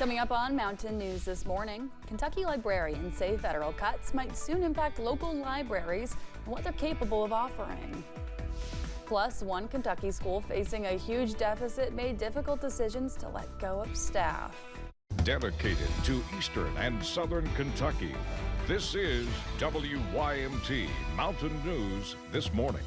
Coming up on Mountain News this morning, Kentucky librarians say federal cuts might soon impact local libraries and what they're capable of offering. Plus, one Kentucky school facing a huge deficit made difficult decisions to let go of staff. Dedicated to Eastern and Southern Kentucky, this is WYMT Mountain News This Morning.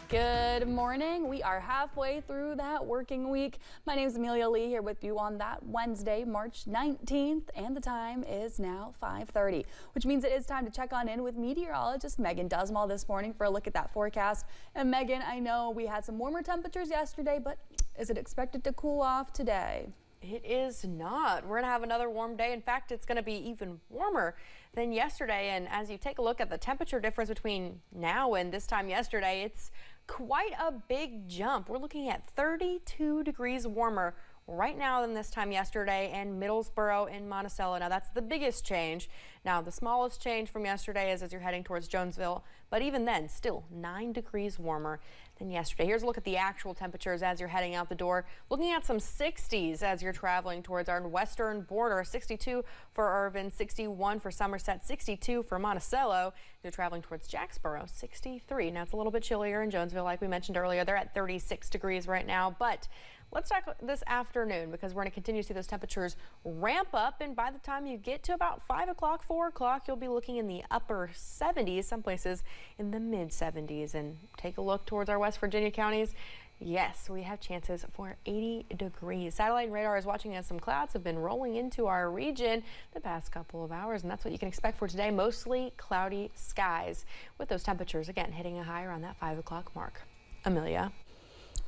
Good morning. We are halfway through that working week. My name is Amelia Lee here with you on that Wednesday, March 19th, and the time is now 5:30, which means it is time to check on in with meteorologist Megan Dusmall this morning for a look at that forecast. And Megan, I know we had some warmer temperatures yesterday, but is it expected to cool off today? It is not. We're going to have another warm day. In fact, it's going to be even warmer than yesterday. And as you take a look at the temperature difference between now and this time yesterday, it's quite a big jump. We're looking at 32 degrees warmer right now than this time yesterday in Middlesboro and Monticello. Now that's the biggest change. Now the smallest change from yesterday is as you're heading towards Jonesville, but even then still 9 degrees warmer than yesterday. Here's a look at the actual temperatures as you're heading out the door. Looking at some 60s as you're traveling towards our western border. 62 for Irvin, 61 for Somerset, 62 for Monticello. You're traveling towards Jacksboro, 63. Now it's a little bit chillier in Jonesville, like we mentioned earlier. They're at 36 degrees right now, but let's talk this afternoon because we're going to continue to see those temperatures ramp up, and by the time you get to about 5 o'clock, 4 o'clock, you'll be looking in the upper 70s, some places in the mid 70s. And take a look towards our West Virginia counties. Yes, we have chances for 80 degrees. Satellite and radar is watching as some clouds have been rolling into our region the past couple of hours, and that's what you can expect for today. Mostly cloudy skies with those temperatures again hitting a high around that 5 o'clock mark. Amelia.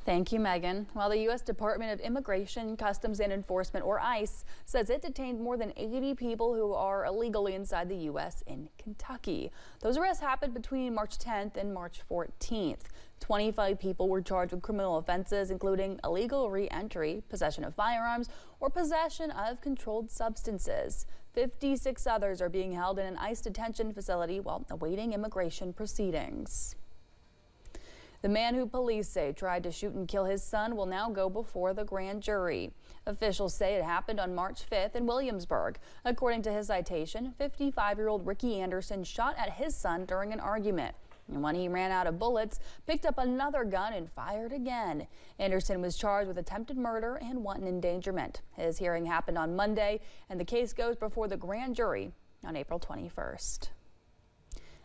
Thank you, Megan. While the U.S. Department of Immigration, Customs and Enforcement, or ICE, says it detained more than 80 people who are illegally inside the U.S. in Kentucky. Those arrests happened between March 10th and March 14th. 25 people were charged with criminal offenses, including illegal re-entry, possession of firearms, or possession of controlled substances. 56 others are being held in an ICE detention facility while awaiting immigration proceedings. The man who police say tried to shoot and kill his son will now go before the grand jury. Officials say it happened on March 5th in Williamsburg. According to his citation, 55-year-old Ricky Anderson shot at his son during an argument. And when he ran out of bullets, picked up another gun and fired again. Anderson was charged with attempted murder and wanton endangerment. His hearing happened on Monday, and the case goes before the grand jury on April 21st.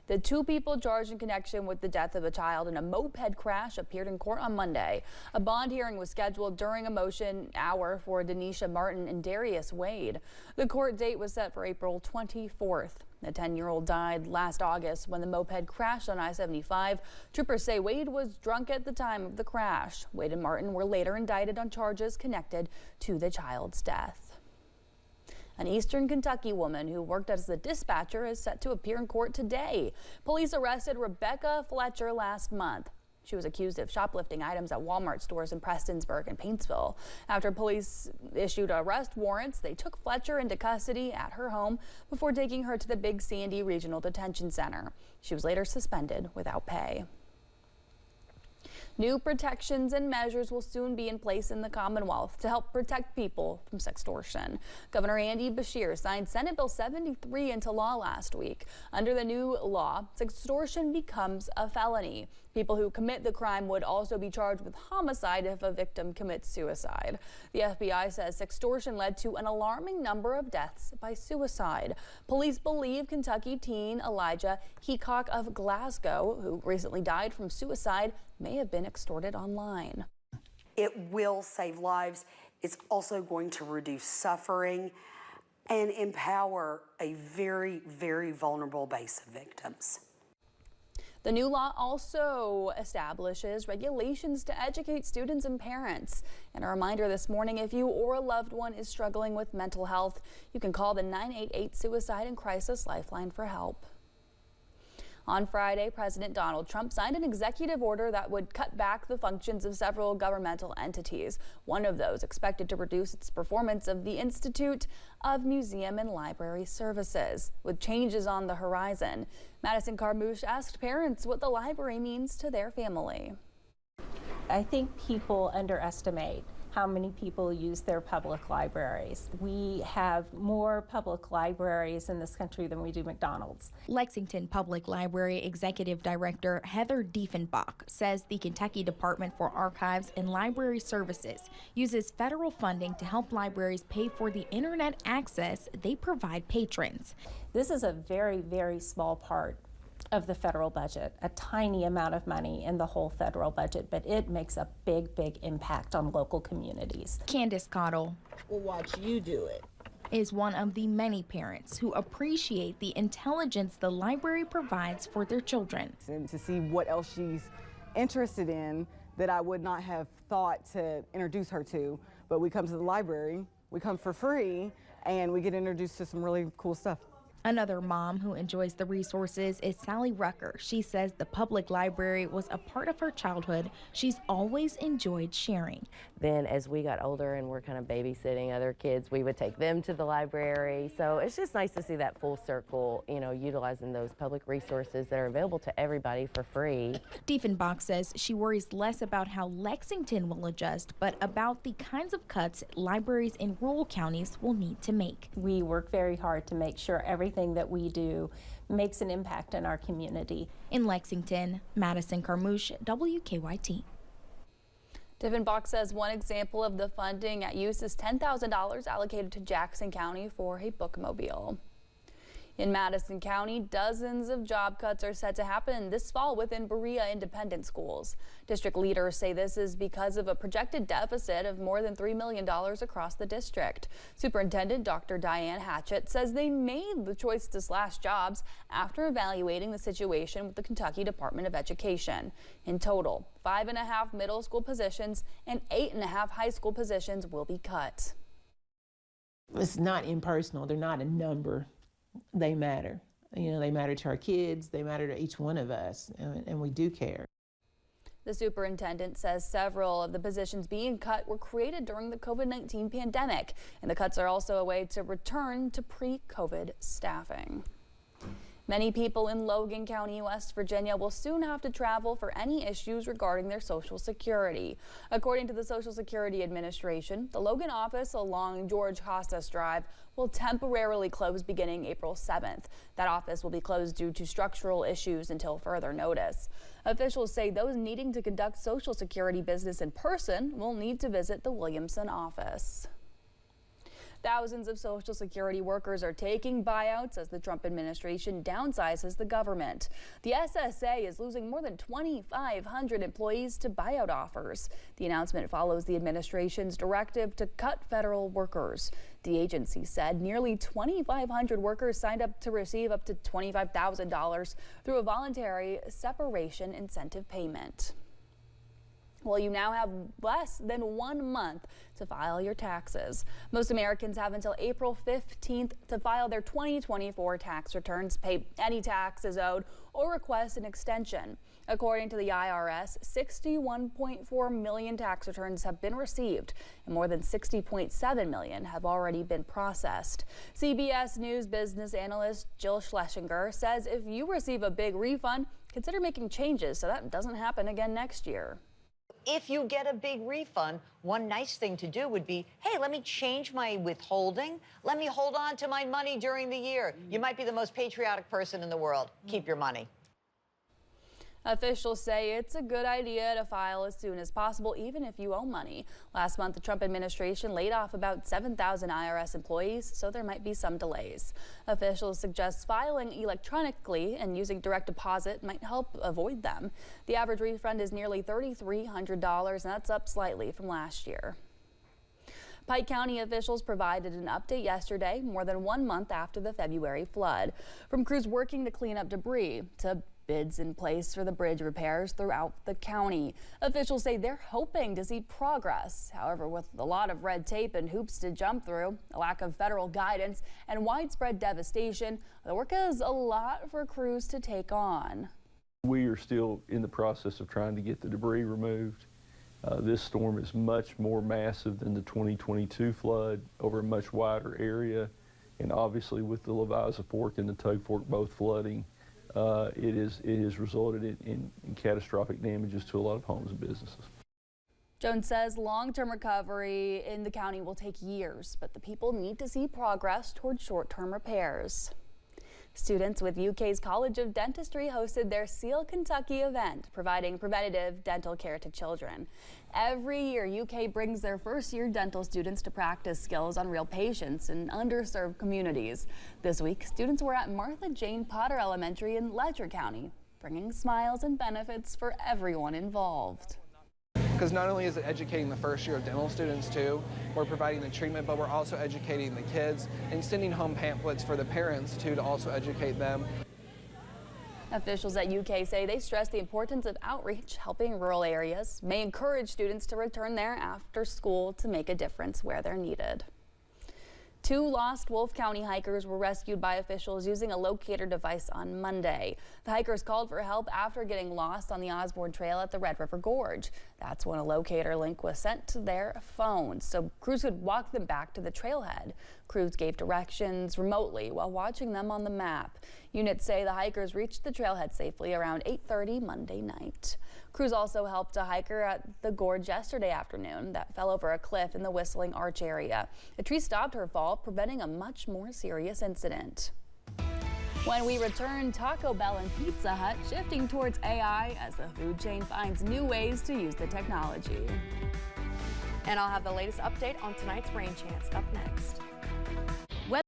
The two people charged in connection with the death of a child in a moped crash appeared in court on Monday. A bond hearing was scheduled during a motion hour for Denisha Martin and Darius Wade. The court date was set for April 24th. The 10-year-old died last August when the moped crashed on I-75. Troopers say Wade was drunk at the time of the crash. Wade and Martin were later indicted on charges connected to the child's death. An Eastern Kentucky woman who worked as a dispatcher is set to appear in court today. Police arrested Rebecca Fletcher last month. She was accused of shoplifting items at Walmart stores in Prestonsburg and Paintsville. After police issued arrest warrants, they took Fletcher into custody at her home before taking her to the Big Sandy Regional Detention Center. She was later suspended without pay. New protections and measures will soon be in place in the Commonwealth to help protect people from sextortion. Governor Andy Beshear signed Senate Bill 73 into law last week. Under the new law, sextortion becomes a felony. People who commit the crime would also be charged with homicide if a victim commits suicide. The FBI says sextortion led to an alarming number of deaths by suicide. Police believe Kentucky teen Elijah Heacock of Glasgow, who recently died from suicide, may have been extorted online. It will save lives. It's also going to reduce suffering and empower a very, very vulnerable base of victims. The new law also establishes regulations to educate students and parents. And a reminder this morning, if you or a loved one is struggling with mental health, you can call the 988 Suicide and Crisis Lifeline for help. On Friday, President Donald Trump signed an executive order that would cut back the functions of several governmental entities. One of those expected to reduce its performance of the Institute of Museum and Library Services, with changes on the horizon. Madison Carmouche asked parents what the library means to their family. I think people underestimate how many people use their public libraries. We have more public libraries in this country than we do McDonald's. Lexington Public Library Executive Director Heather Diefenbach says the Kentucky Department for Archives and Library Services uses federal funding to help libraries pay for the internet access they provide patrons. This is a very, very small part of the federal budget, a tiny amount of money in the whole federal budget, but it makes a big, big impact on local communities. Candace Cottle We'll watch you do it. is one of the many parents who appreciate the intelligence the library provides for their children. And to see what else she's interested in that I would not have thought to introduce her to. But we come to the library, we come for free, and we get introduced to some really cool stuff. Another mom who enjoys the resources is Sally Rucker. She says the public library was a part of her childhood she's always enjoyed sharing. Then as we got older and we're kind of babysitting other kids, we would take them to the library. So it's just nice to see that full circle, you know, utilizing those public resources that are available to everybody for free. Diefenbach says she worries less about how Lexington will adjust, but about the kinds of cuts libraries in rural counties will need to make. We work very hard to make sure everything that we do makes an impact in our community. In Lexington, Madison Carmouche, WKYT. Diefenbach says one example of the funding at use is $10,000 allocated to Jackson County for a bookmobile. In Madison County, dozens of job cuts are set to happen this fall within Berea Independent Schools. District leaders say this is because of a projected deficit of more than $3 million across the district. Superintendent Dr. Diane Hatchett says they made the choice to slash jobs after evaluating the situation with the Kentucky Department of Education. In total, 5.5 middle school positions and 8.5 high school positions will be cut. It's not impersonal. They're not a number. They matter. You know, they matter to our kids. They matter to each one of us, and we do care. The superintendent says several of the positions being cut were created during the COVID-19 pandemic, and the cuts are also a way to return to pre-COVID staffing. Many people in Logan County, West Virginia will soon have to travel for any issues regarding their Social Security. According to the Social Security Administration, the Logan office along Gorge Drive will temporarily close beginning April 7th. That office will be closed due to structural issues until further notice. Officials say those needing to conduct Social Security business in person will need to visit the Williamson office. Thousands of Social Security workers are taking buyouts as the Trump administration downsizes the government. The SSA is losing more than 2,500 employees to buyout offers. The announcement follows the administration's directive to cut federal workers. The agency said nearly 2,500 workers signed up to receive up to $25,000 through a voluntary separation incentive payment. Well, you now have less than 1 month to file your taxes. Most Americans have until April 15th to file their 2024 tax returns, pay any taxes owed, or request an extension. According to the IRS, 61.4 million tax returns have been received, and more than 60.7 million have already been processed. CBS News business analyst Jill Schlesinger says if you receive a big refund, consider making changes so that doesn't happen again next year. If you get a big refund, one nice thing to do would be, hey, let me change my withholding. Let me hold on to my money during the year. You might be the most patriotic person in the world. Keep your money. Officials say it's a good idea to file as soon as possible, even if you owe money. Last month, the Trump administration laid off about 7,000 IRS employees, so there might be some delays. Officials suggest filing electronically and using direct deposit might help avoid them. The average refund is nearly $3,300, and that's up slightly from last year. Pike County officials provided an update yesterday, more than 1 month after the February flood. From crews working to clean up debris to bids in place for the bridge repairs throughout the county. Officials say they're hoping to see progress. However, with a lot of red tape and hoops to jump through, a lack of federal guidance, and widespread devastation, the work is a lot for crews to take on. We are still in the process of trying to get the debris removed. This storm is much more massive than the 2022 flood over a much wider area. And obviously with the Leviza Fork and the Tug Fork both flooding, it has resulted in catastrophic damages to a lot of homes and businesses. Jones says long-term recovery in the county will take years, but the people need to see progress toward short-term repairs. Students with UK's College of Dentistry hosted their Seal Kentucky event, providing preventative dental care to children. Every year, UK brings their first-year dental students to practice skills on real patients in underserved communities. This week, students were at Martha Jane Potter Elementary in Letcher County, bringing smiles and benefits for everyone involved. Because not only is it educating the first year of dental students too, we're providing the treatment, but we're also educating the kids and sending home pamphlets for the parents too to also educate them. Officials at UK say they stress the importance of outreach, helping rural areas, may encourage students to return there after school to make a difference where they're needed. 2 lost Wolf County hikers were rescued by officials using a locator device on Monday. The hikers called for help after getting lost on the Osborne Trail at the Red River Gorge. That's when a locator link was sent to their phones, so crews could walk them back to the trailhead. Crews gave directions remotely while watching them on the map. Units say the hikers reached the trailhead safely around 8:30 Monday night. Crews also helped a hiker at the Gorge yesterday afternoon that fell over a cliff in the Whistling Arch area. A tree stopped her fall, preventing a much more serious incident. When we return, Taco Bell and Pizza Hut shifting towards AI as the food chain finds new ways to use the technology. And I'll have the latest update on tonight's rain chance up next.